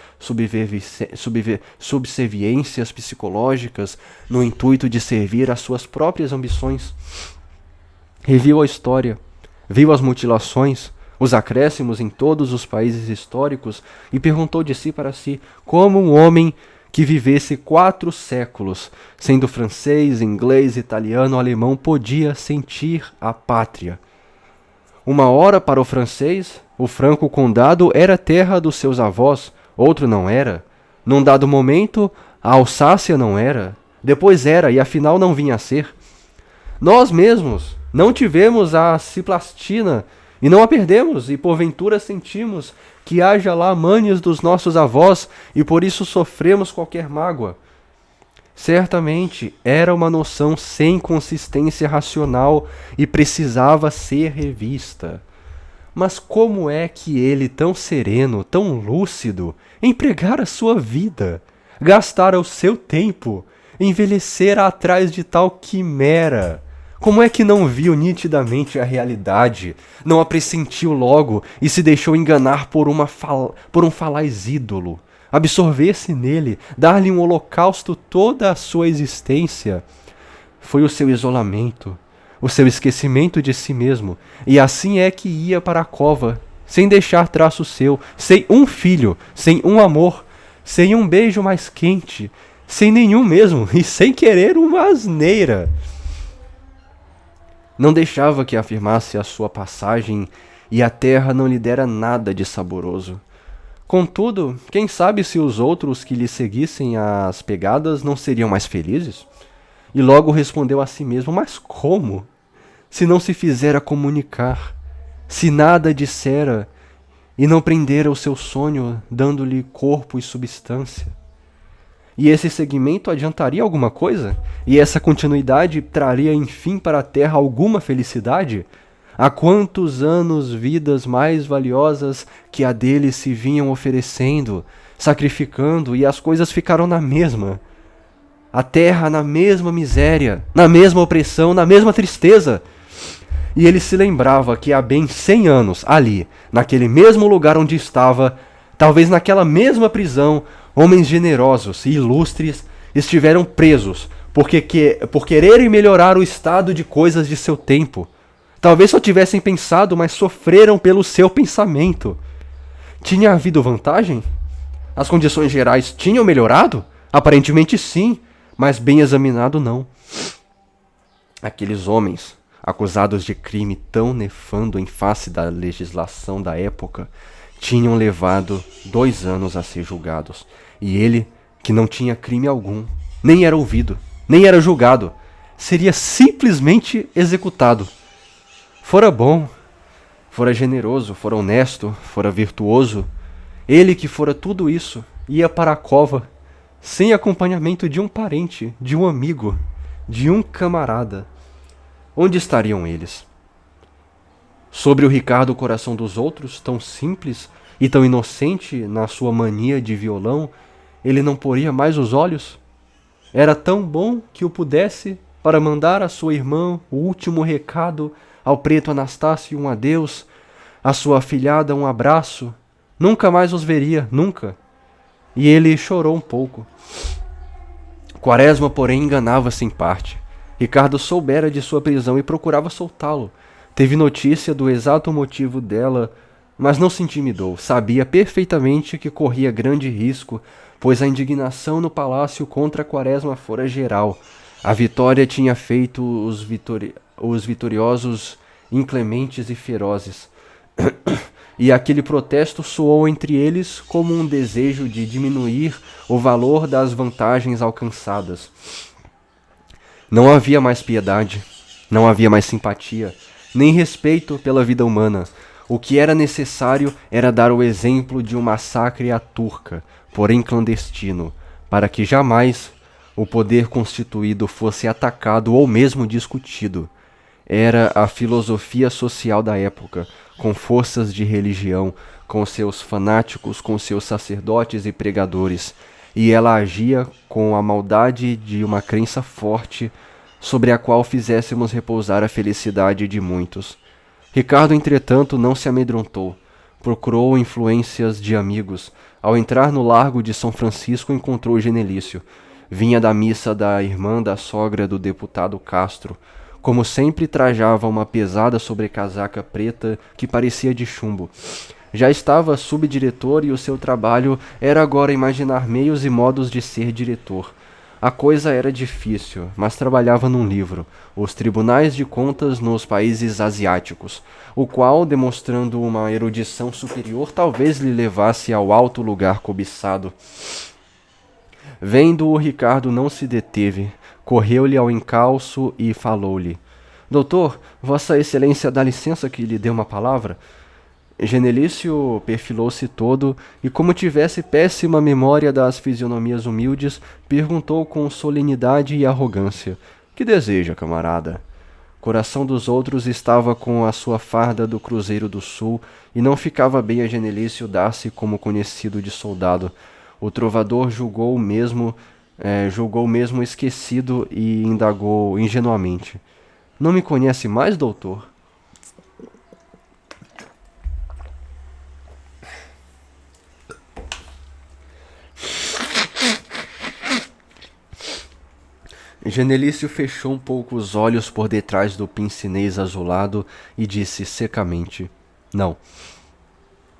subserviências psicológicas, no intuito de servir às suas próprias ambições. Reviu a história, viu as mutilações, os acréscimos em todos os países históricos e perguntou de si para si como um homem que vivesse 4 séculos, sendo francês, inglês, italiano, alemão, podia sentir a pátria. Uma hora para o francês, o Franco Condado era terra dos seus avós, outro não era. Num dado momento, a Alsácia não era, depois era e afinal não vinha a ser. Nós mesmos não tivemos a Ciplastina e não a perdemos, e porventura sentimos que haja lá manes dos nossos avós, e por isso sofremos qualquer mágoa. Certamente era uma noção sem consistência racional e precisava ser revista. Mas como é que ele, tão sereno, tão lúcido, empregara sua vida, gastara o seu tempo, envelhecera atrás de tal quimera? Como é que não viu nitidamente a realidade, não a pressentiu logo e se deixou enganar por um falaz ídolo, absorver-se nele, dar-lhe um holocausto toda a sua existência? Foi o seu isolamento, o seu esquecimento de si mesmo, e assim é que ia para a cova, sem deixar traço seu, sem um filho, sem um amor, sem um beijo mais quente, sem nenhum mesmo, e sem querer uma asneira. Não deixava que afirmasse a sua passagem e a terra não lhe dera nada de saboroso. Contudo, quem sabe se os outros que lhe seguissem as pegadas não seriam mais felizes? E logo respondeu a si mesmo, mas como? Se não se fizera comunicar, se nada dissera e não prendera o seu sonho, dando-lhe corpo e substância. E esse segmento adiantaria alguma coisa? E essa continuidade traria enfim para a Terra alguma felicidade? Há quantos anos vidas mais valiosas que a dele se vinham oferecendo, sacrificando, e as coisas ficaram na mesma. A Terra na mesma miséria, na mesma opressão, na mesma tristeza. E ele se lembrava que há bem 100 anos, ali, naquele mesmo lugar onde estava, talvez naquela mesma prisão, homens generosos e ilustres estiveram presos por quererem melhorar o estado de coisas de seu tempo. Talvez só tivessem pensado, mas sofreram pelo seu pensamento. Tinha havido vantagem? As condições gerais tinham melhorado? Aparentemente sim, mas bem examinado não. Aqueles homens, acusados de crime tão nefando em face da legislação da época, tinham levado 2 anos a ser julgados. E ele, que não tinha crime algum, nem era ouvido, nem era julgado, seria simplesmente executado. Fora bom, fora generoso, fora honesto, fora virtuoso, ele que fora tudo isso, ia para a cova, sem acompanhamento de um parente, de um amigo, de um camarada. Onde estariam eles? Sobre o Ricardo Coração dos Outros, tão simples e tão inocente na sua mania de violão, ele não poria mais os olhos? Era tão bom que o pudesse para mandar à sua irmã o último recado, ao preto Anastácio um adeus, A sua afilhada um abraço. Nunca mais os veria, nunca. E ele chorou um pouco. Quaresma, porém, enganava-se em parte. Ricardo soubera de sua prisão e procurava soltá-lo. Teve notícia do exato motivo dela, mas não se intimidou. Sabia perfeitamente que corria grande risco, pois a indignação no palácio contra Quaresma fora geral. A vitória tinha feito os vitoriosos inclementes e ferozes. E aquele protesto soou entre eles como um desejo de diminuir o valor das vantagens alcançadas. Não havia mais piedade, não havia mais simpatia, nem respeito pela vida humana. O que era necessário era dar o exemplo de um massacre à turca, porém clandestino, para que jamais o poder constituído fosse atacado ou mesmo discutido. Era a filosofia social da época, com forças de religião, com seus fanáticos, com seus sacerdotes e pregadores, e ela agia com a maldade de uma crença forte sobre a qual fizéssemos repousar a felicidade de muitos. Ricardo, entretanto, não se amedrontou. Procurou influências de amigos. Ao entrar no Largo de São Francisco, encontrou Genelício. Vinha da missa da irmã da sogra do deputado Castro. Como sempre, trajava uma pesada sobrecasaca preta que parecia de chumbo. Já estava subdiretor e o seu trabalho era agora imaginar meios e modos de ser diretor. A coisa era difícil, mas trabalhava num livro, Os Tribunais de Contas nos Países Asiáticos, o qual, demonstrando uma erudição superior, talvez lhe levasse ao alto lugar cobiçado. Vendo-o, Ricardo não se deteve, correu-lhe ao encalço e falou-lhe: Doutor, Vossa Excelência dá licença que lhe dê uma palavra? Genelício perfilou-se todo e, como tivesse péssima memória das fisionomias humildes, perguntou com solenidade e arrogância: Que deseja, camarada? Coração dos Outros estava com a sua farda do Cruzeiro do Sul e não ficava bem a Genelício dar-se como conhecido de soldado. O trovador julgou mesmo esquecido e indagou ingenuamente: Não me conhece mais, doutor? Genelício fechou um pouco os olhos por detrás do pince-nez azulado e disse secamente: Não.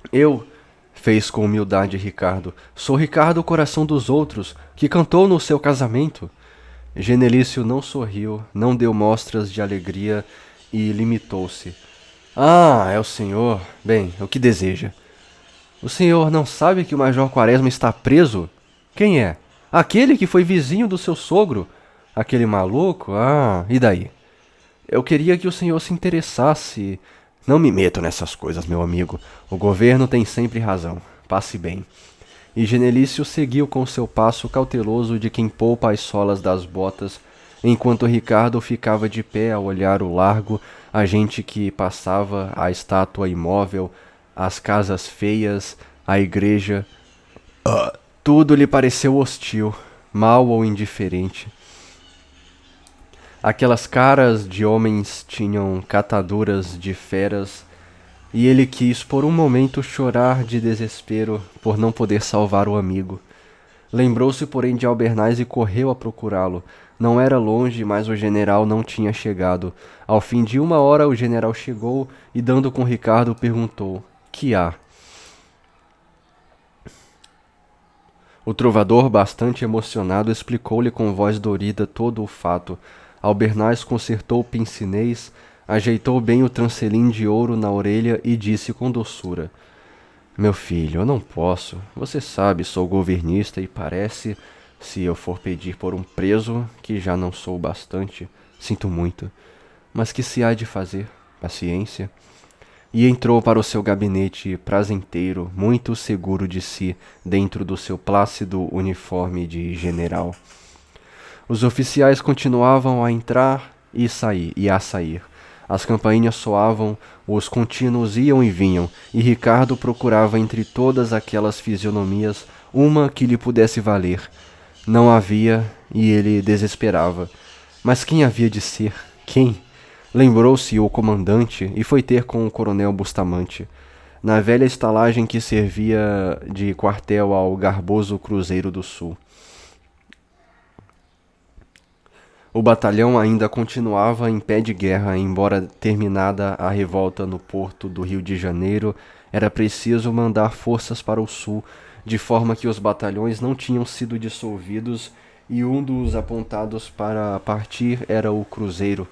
Eu, fez com humildade Ricardo, sou Ricardo Coração dos Outros, que cantou no seu casamento. Genelício não sorriu, não deu mostras de alegria e limitou-se: Ah, é o senhor. Bem, o que deseja? O senhor não sabe que o Major Quaresma está preso? Quem é? Aquele que foi vizinho do seu sogro. Aquele maluco? Ah, e daí? Eu queria que o senhor se interessasse. Não me meto nessas coisas, meu amigo. O governo tem sempre razão. Passe bem. E Genelício seguiu com seu passo cauteloso de quem poupa as solas das botas, enquanto Ricardo ficava de pé a olhar o largo, a gente que passava, a estátua imóvel, as casas feias, a igreja. Tudo lhe pareceu hostil, mau ou indiferente. Aquelas caras de homens tinham cataduras de feras, e ele quis por um momento chorar de desespero por não poder salvar o amigo. Lembrou-se, porém, de Albernaz e correu a procurá-lo. Não era longe, mas o general não tinha chegado. Ao fim de 1 hora, o general chegou e, dando com Ricardo, perguntou: Que há? O trovador, bastante emocionado, explicou-lhe com voz dorida todo o fato. Albernaz consertou o pince-nez, ajeitou bem o trancelim de ouro na orelha e disse com doçura: Meu filho, eu não posso. Você sabe, sou governista e parece, se eu for pedir por um preso, que já não sou bastante, sinto muito. Mas que se há de fazer? Paciência. E entrou para o seu gabinete prazenteiro, muito seguro de si, dentro do seu plácido uniforme de general. Os oficiais continuavam a entrar e a sair. As campainhas soavam, os contínuos iam e vinham, e Ricardo procurava entre todas aquelas fisionomias uma que lhe pudesse valer. Não havia, e ele desesperava. Mas quem havia de ser? Quem? Lembrou-se o comandante e foi ter com o coronel Bustamante, na velha estalagem que servia de quartel ao garboso Cruzeiro do Sul. O batalhão ainda continuava em pé de guerra, embora terminada a revolta no porto do Rio de Janeiro, era preciso mandar forças para o sul, de forma que os batalhões não tinham sido dissolvidos e um dos apontados para partir era o Cruzeiro.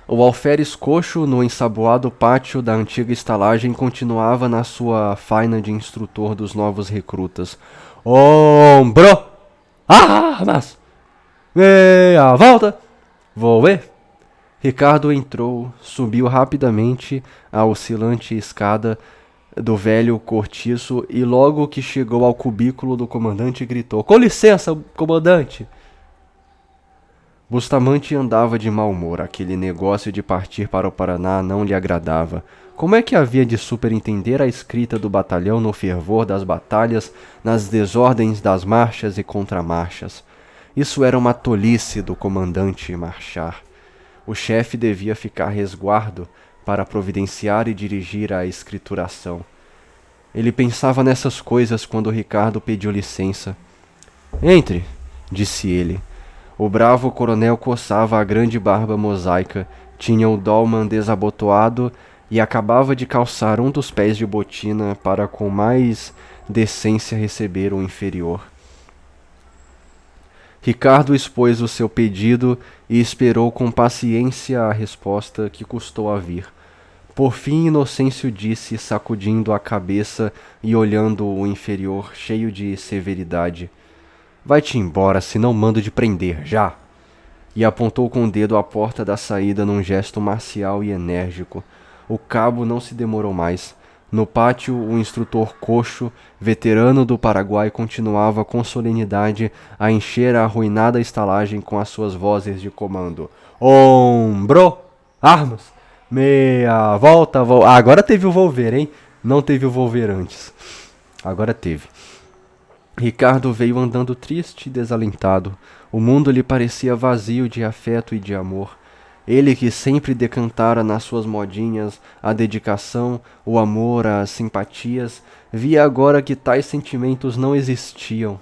O alferes coxo, no ensaboado pátio da antiga estalagem, continuava na sua faina de instrutor dos novos recrutas. Ombro! Armas! Meia volta! Vou ver! Ricardo entrou, subiu rapidamente a oscilante escada do velho cortiço e logo que chegou ao cubículo do comandante gritou: "Com licença, comandante!" Bustamante andava de mau humor. Aquele negócio de partir para o Paraná não lhe agradava. Como é que havia de superintender a escrita do batalhão no fervor das batalhas, nas desordens das marchas e contramarchas? Isso era uma tolice do comandante marchar. O chefe devia ficar resguardo para providenciar e dirigir a escrituração. Ele pensava nessas coisas quando Ricardo pediu licença. "Entre", disse ele. O bravo coronel coçava a grande barba mosaica, tinha o dolman desabotoado e acabava de calçar um dos pés de botina para com mais decência receber o inferior. Ricardo expôs o seu pedido e esperou com paciência a resposta que custou a vir. Por fim, Inocêncio disse, sacudindo a cabeça e olhando o inferior, cheio de severidade: "Vai-te embora, senão mando de prender, já!" E apontou com o dedo a porta da saída num gesto marcial e enérgico. O cabo não se demorou mais. No pátio, o instrutor coxo, veterano do Paraguai, continuava com solenidade a encher a arruinada estalagem com as suas vozes de comando. "Ombro! Armas! Meia volta, agora teve o volver, hein? Não teve o volver antes. Agora teve. Ricardo veio andando triste e desalentado. O mundo lhe parecia vazio de afeto e de amor. Ele que sempre decantara nas suas modinhas a dedicação, o amor, as simpatias, via agora que tais sentimentos não existiam.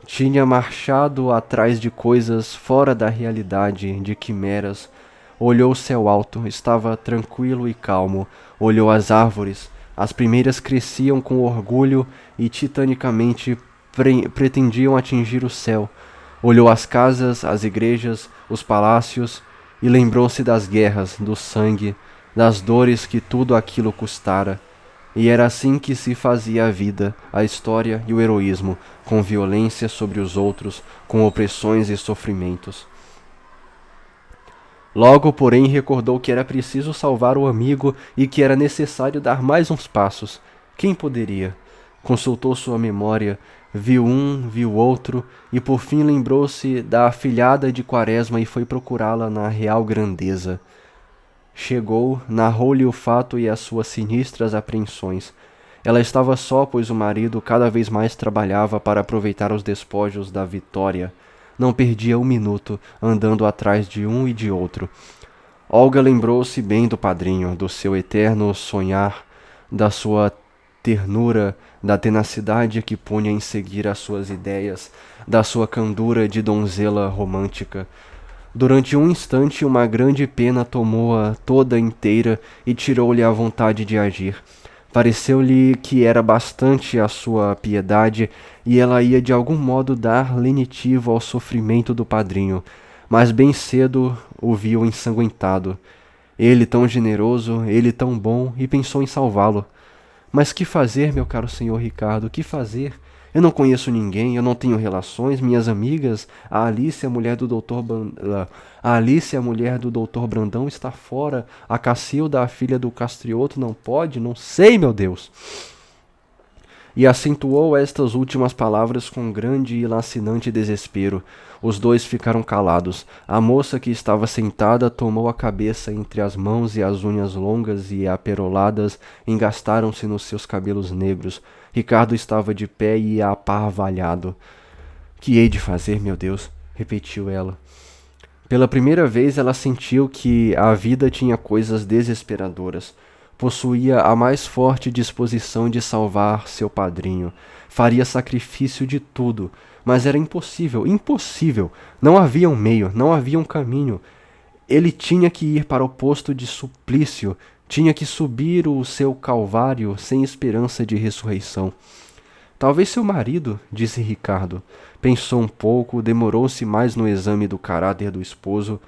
Tinha marchado atrás de coisas fora da realidade, de quimeras. Olhou o céu alto, estava tranquilo e calmo. Olhou as árvores. As primeiras cresciam com orgulho e titanicamente pretendiam atingir o céu. Olhou as casas, as igrejas, os palácios e lembrou-se das guerras, do sangue, das dores que tudo aquilo custara. E era assim que se fazia a vida, a história e o heroísmo, com violência sobre os outros, com opressões e sofrimentos. Logo, porém, recordou que era preciso salvar o amigo e que era necessário dar mais uns passos. Quem poderia? Consultou sua memória, viu um, viu outro, e por fim lembrou-se da afilhada de Quaresma e foi procurá-la na Real Grandeza. Chegou, narrou-lhe o fato e as suas sinistras apreensões. Ela estava só, pois o marido cada vez mais trabalhava para aproveitar os despojos da vitória. Não perdia um minuto, andando atrás de um e de outro. Olga lembrou-se bem do padrinho, do seu eterno sonhar, da sua ternura, da tenacidade que punha em seguir as suas ideias, da sua candura de donzela romântica. Durante um instante, uma grande pena tomou-a toda inteira e tirou-lhe a vontade de agir. Pareceu-lhe que era bastante a sua piedade e ela ia de algum modo dar lenitivo ao sofrimento do padrinho, mas bem cedo o viu ensanguentado. Ele tão generoso, ele tão bom, e pensou em salvá-lo. Mas que fazer, meu caro senhor Ricardo, que fazer? Eu não conheço ninguém, eu não tenho relações, minhas amigas, a Alice, a mulher do doutor Brandão, está fora, a Cacilda, a filha do Castrioto, não pode, não sei, meu Deus. E acentuou estas últimas palavras com grande e lacinante desespero. Os dois ficaram calados. A moça que estava sentada tomou a cabeça entre as mãos e as unhas longas e aperoladas engastaram-se nos seus cabelos negros. Ricardo estava de pé e aparvalhado. "Que hei de fazer, meu Deus?" repetiu ela. Pela primeira vez ela sentiu que a vida tinha coisas desesperadoras. Possuía a mais forte disposição de salvar seu padrinho. Faria sacrifício de tudo, mas era impossível, impossível. Não havia um meio, não havia um caminho. Ele tinha que ir para o posto de suplício, tinha que subir o seu calvário sem esperança de ressurreição. Talvez seu marido, disse Ricardo. Pensou um pouco, demorou-se mais no exame do caráter do esposo,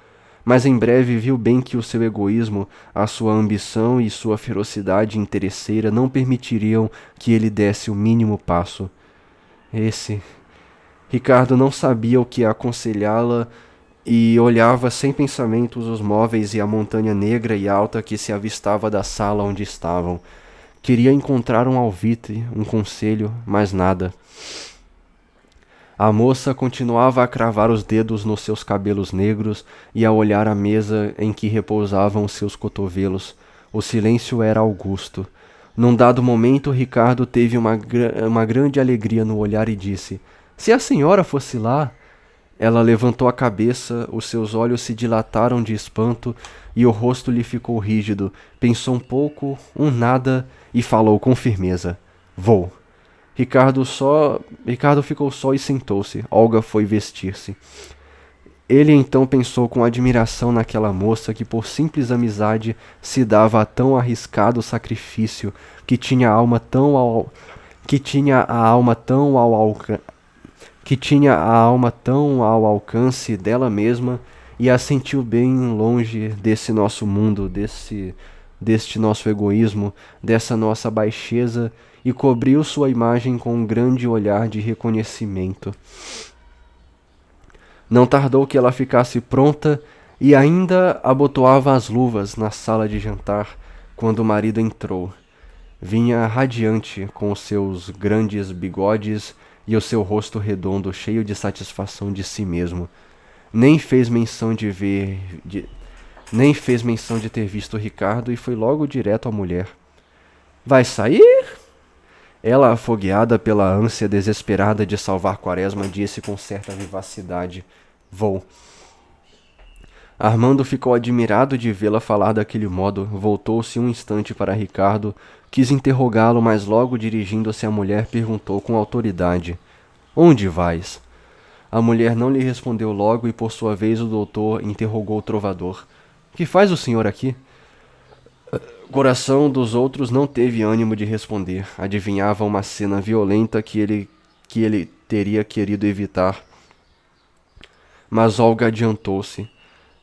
mas em breve viu bem que o seu egoísmo, a sua ambição e sua ferocidade interesseira não permitiriam que ele desse o mínimo passo. Ricardo não sabia o que aconselhá-la e olhava sem pensamentos os móveis e a montanha negra e alta que se avistava da sala onde estavam. Queria encontrar um alvitre, um conselho, mas nada. A moça continuava a cravar os dedos nos seus cabelos negros e a olhar a mesa em que repousavam os seus cotovelos. O silêncio era augusto. Num dado momento, Ricardo teve uma grande alegria no olhar e disse: Se a senhora fosse lá. Ela levantou a cabeça, os seus olhos se dilataram de espanto e o rosto lhe ficou rígido. Pensou um pouco, um nada, e falou com firmeza: Vou. Ricardo ficou só e sentou-se. Olga foi vestir-se. Ele então pensou com admiração naquela moça que por simples amizade se dava a tão arriscado sacrifício, que tinha a alma tão ao alcance dela mesma e a sentiu bem longe desse nosso mundo, deste nosso egoísmo, dessa nossa baixeza, e cobriu sua imagem com um grande olhar de reconhecimento. Não tardou que ela ficasse pronta e ainda abotoava as luvas na sala de jantar quando o marido entrou. Vinha radiante, com os seus grandes bigodes e o seu rosto redondo, cheio de satisfação de si mesmo. Nem fez menção de ter visto Ricardo e foi logo direto à mulher. Vai sair? Ela, afogueada pela ânsia desesperada de salvar Quaresma, disse com certa vivacidade: Vou. Armando ficou admirado de vê-la falar daquele modo. Voltou-se um instante para Ricardo, quis interrogá-lo, mas logo dirigindo-se à mulher, perguntou com autoridade: Onde vais? A mulher não lhe respondeu logo e, por sua vez, o doutor interrogou o trovador: Que faz o senhor aqui? O coração dos outros não teve ânimo de responder. Adivinhava uma cena violenta que ele teria querido evitar. Mas Olga adiantou-se.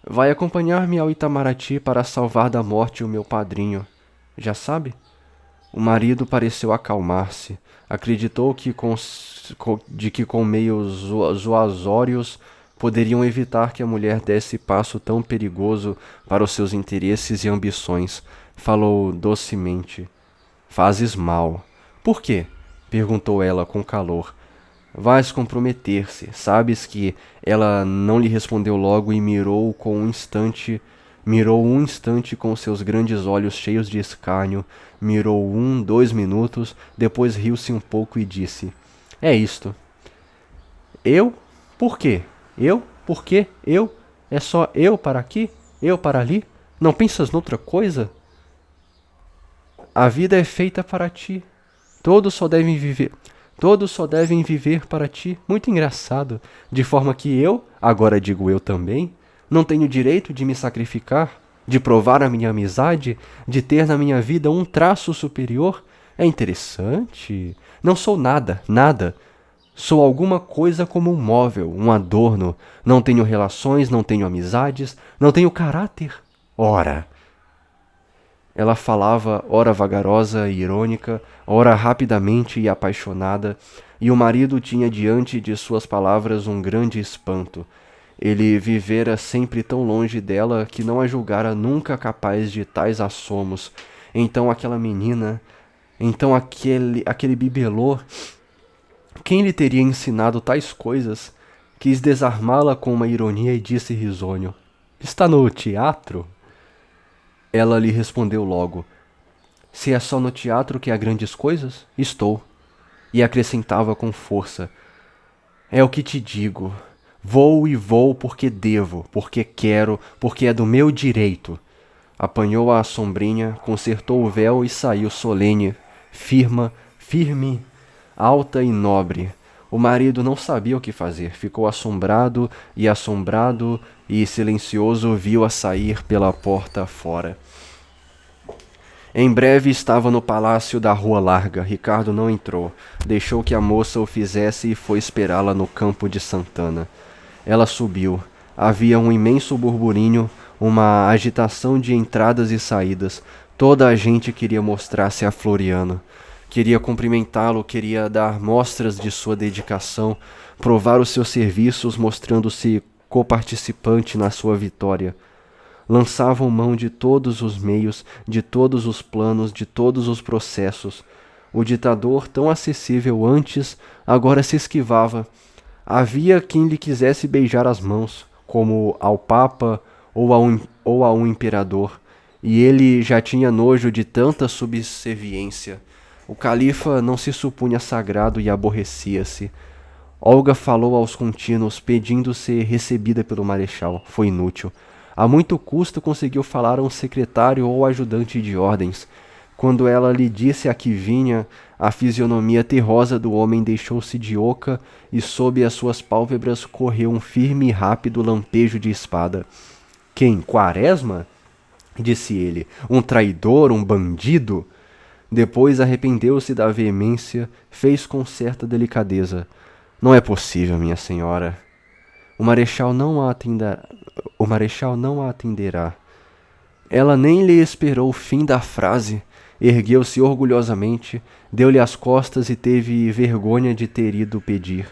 Vai acompanhar-me ao Itamaraty para salvar da morte o meu padrinho. Já sabe? O marido pareceu acalmar-se. Acreditou que com meios zoasórios poderiam evitar que a mulher desse passo tão perigoso para os seus interesses e ambições. Falou docemente: Fazes mal. Por quê? Perguntou ela com calor. Vais comprometer-se. Sabes que ela não lhe respondeu logo e mirou um instante com seus grandes olhos cheios de escárnio, mirou 2 minutos, depois riu-se um pouco e disse: É isto. Eu? Por quê? Eu? Por quê? Eu? É só eu para aqui? Eu para ali? Não pensas noutra coisa? A vida é feita para ti. Todos só devem viver para ti. Muito engraçado. De forma que eu, agora digo eu também, não tenho direito de me sacrificar, de provar a minha amizade, de ter na minha vida um traço superior. É interessante. Não sou nada, nada. Sou alguma coisa como um móvel, um adorno. Não tenho relações, não tenho amizades, não tenho caráter. Ora! Ela falava, ora vagarosa e irônica, ora rapidamente e apaixonada, e o marido tinha diante de suas palavras um grande espanto. Ele vivera sempre tão longe dela que não a julgara nunca capaz de tais assomos. Então aquela menina, aquele bibelô, quem lhe teria ensinado tais coisas? Quis desarmá-la com uma ironia e disse risonho: Está no teatro? Ela lhe respondeu logo: Se é só no teatro que há grandes coisas, estou. E acrescentava com força: É o que te digo. Vou e vou porque devo, porque quero, porque é do meu direito. Apanhou a sombrinha, consertou o véu e saiu solene, firme, alta e nobre. O marido não sabia o que fazer, ficou assombrado e silencioso viu-a sair pela porta fora. Em breve estava no palácio da Rua Larga. Ricardo não entrou. Deixou que a moça o fizesse e foi esperá-la no campo de Santana. Ela subiu. Havia um imenso burburinho, uma agitação de entradas e saídas. Toda a gente queria mostrar-se a Floriano. Queria cumprimentá-lo, queria dar mostras de sua dedicação, provar os seus serviços, mostrando-se coparticipante na sua vitória. Lançavam mão de todos os meios, de todos os planos, de todos os processos. O ditador, tão acessível antes, agora se esquivava. Havia quem lhe quisesse beijar as mãos, como ao Papa ou a um imperador, e ele já tinha nojo de tanta subserviência. O califa não se supunha sagrado e aborrecia-se. Olga falou aos contínuos, pedindo ser recebida pelo marechal. Foi inútil. A muito custo conseguiu falar a um secretário ou ajudante de ordens. Quando ela lhe disse a que vinha, a fisionomia terrosa do homem deixou-se de oca e sob as suas pálpebras correu um firme e rápido lampejo de espada. Quem? Quaresma? Disse ele. Um traidor, um bandido? Depois arrependeu-se da veemência, fez com certa delicadeza. Não é possível, minha senhora. O marechal não a atenderá. Ela nem lhe esperou o fim da frase. Ergueu-se orgulhosamente, deu-lhe as costas e teve vergonha de ter ido pedir,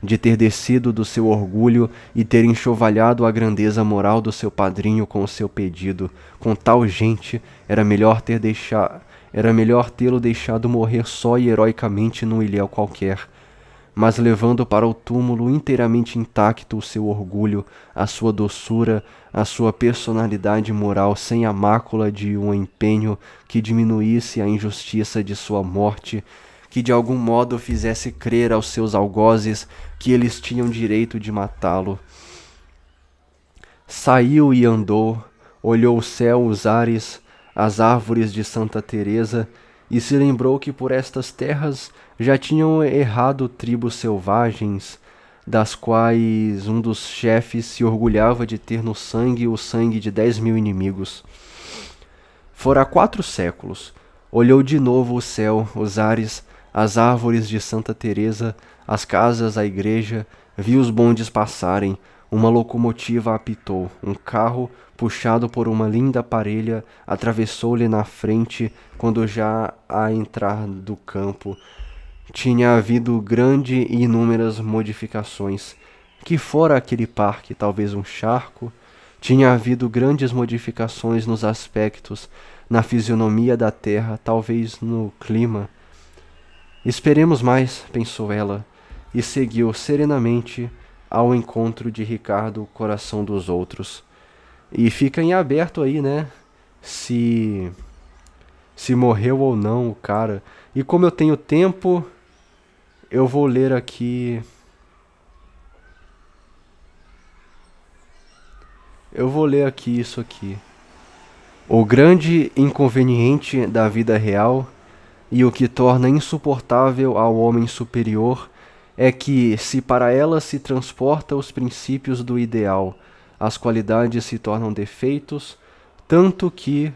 de ter descido do seu orgulho e ter enxovalhado a grandeza moral do seu padrinho com o seu pedido. Com tal gente, era melhor tê-lo deixado morrer só e heroicamente num ilhéu qualquer, mas levando para o túmulo inteiramente intacto o seu orgulho, a sua doçura, a sua personalidade moral, sem a mácula de um empenho que diminuísse a injustiça de sua morte, que de algum modo fizesse crer aos seus algozes que eles tinham direito de matá-lo. Saiu e andou, olhou o céu, os ares, as árvores de Santa Teresa, e se lembrou que por estas terras já tinham errado tribos selvagens, das quais um dos chefes se orgulhava de ter no sangue o sangue de 10.000 inimigos. Fora há 4 séculos. Olhou de novo o céu, os ares, as árvores de Santa Teresa, as casas, a igreja, viu os bondes passarem, uma locomotiva apitou, um carro, puxado por uma linda parelha, atravessou-lhe na frente quando já a entrar do campo. Tinha havido grande e inúmeras modificações. Que fora aquele parque, talvez um charco? Tinha havido grandes modificações nos aspectos, na fisionomia da terra, talvez no clima. Esperemos mais, pensou ela, e seguiu serenamente ao encontro de Ricardo, coração dos outros. E fica em aberto aí, né? Se morreu ou não o cara. E como eu tenho tempo, eu vou ler aqui. Eu vou ler aqui isso aqui. O grande inconveniente da vida real e o que torna insuportável ao homem superior é que, se para ela se transporta os princípios do ideal, as qualidades se tornam defeitos, tanto que,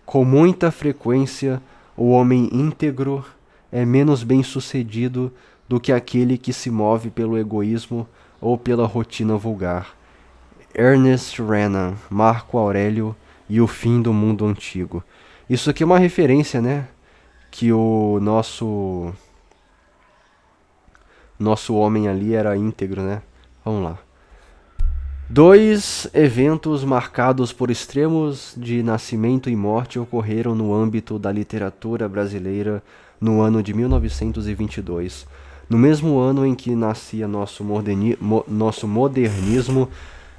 com muita frequência, o homem íntegro é menos bem-sucedido do que aquele que se move pelo egoísmo ou pela rotina vulgar. Ernest Renan, Marco Aurélio e o fim do mundo antigo. Isso aqui é uma referência, né? Que o nosso homem ali era íntegro, né? Vamos lá. 2 eventos marcados por extremos de nascimento e morte ocorreram no âmbito da literatura brasileira no ano de 1922. No mesmo ano em que nascia nosso modernismo,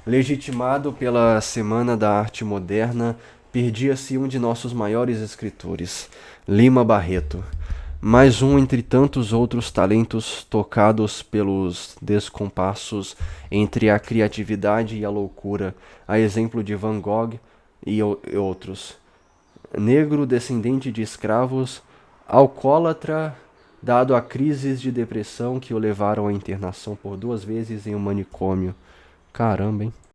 legitimado pela Semana da Arte Moderna, perdia-se um de nossos maiores escritores, Lima Barreto. Mais um entre tantos outros talentos tocados pelos descompassos entre a criatividade e a loucura, a exemplo de Van Gogh e outros. Negro, descendente de escravos, alcoólatra, dado a crises de depressão que o levaram à internação por 2 vezes em um manicômio. Caramba, hein?